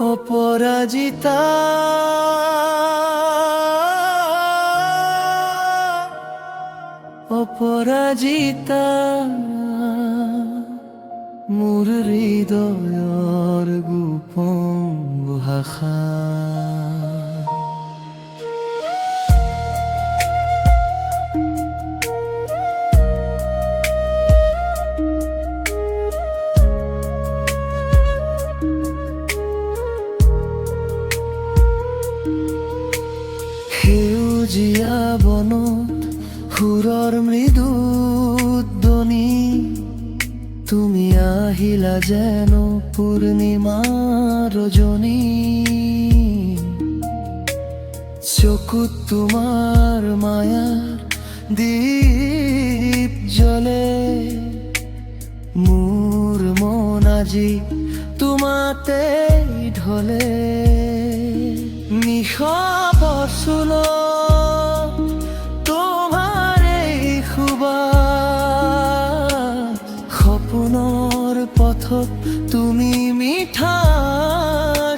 অপরাজিতা অপরাজিতা মোৰ হৃদয়ৰ গোপন ভাষা সেউজীয়া বনত সুৰৰ মৃদু ধ্বনি তুমি আহিলা যেন পূৰ্ণিমা ৰজনী চকুত তোমাৰ মায়াৰ দীপ জ্বলে মোৰ মন আজি তোমাতে ঢলে নিশা পৰচুলো সপোনৰ পথত তুমি মিঠা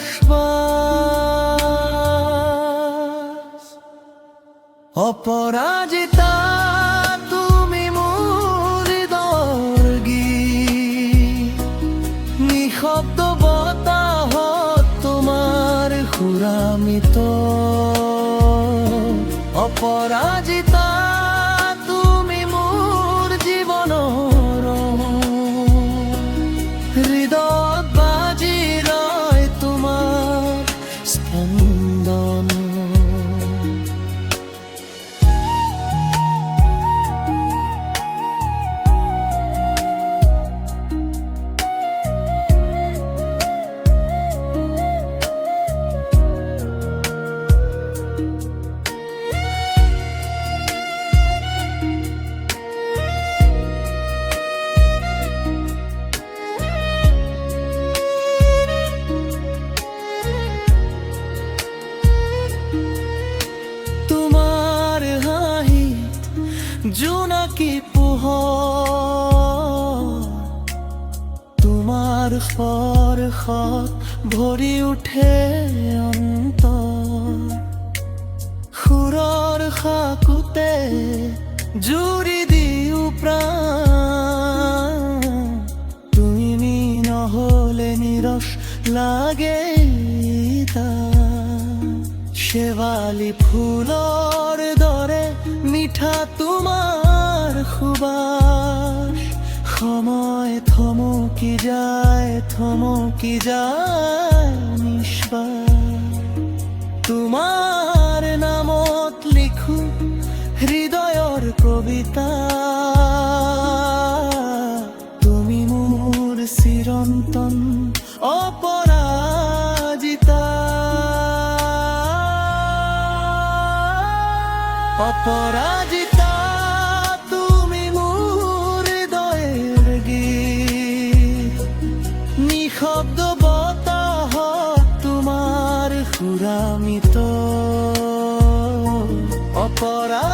শ্বাস অপৰাজিতা তুমি মোৰ হৃদয়ৰ গীত নিঃশব্দ বতাহত তোমাৰ সুৰামিত অপৰাজিতা তুমি মোৰ জীৱনৰ হৃদয়ত বাজি ৰয় তোমাৰ স্পন্দন জোনাকী পোহৰ তোমাৰ স্পৰ্শত ভৰি উঠে অন্তৰ সুৰৰ সাকুতে জুৰি দিও প্ৰাণ তুমি নহলে নিৰস লাগে শেৱালি ফুলৰ দৰে মিঠা তোমাৰ সুবাস সময় থমকি যায় নিশ্বাস তোমাৰ নামত লিখো হৃদয়ৰ কবিতা তুমি মোৰ চিৰন্তন অপৰাজিতা অপৰাজিতা তুমি মোৰ হৃদয়ৰ গীত নিঃশব্দ বতাহত তোমাৰ সুৰামিত অপৰাজিতা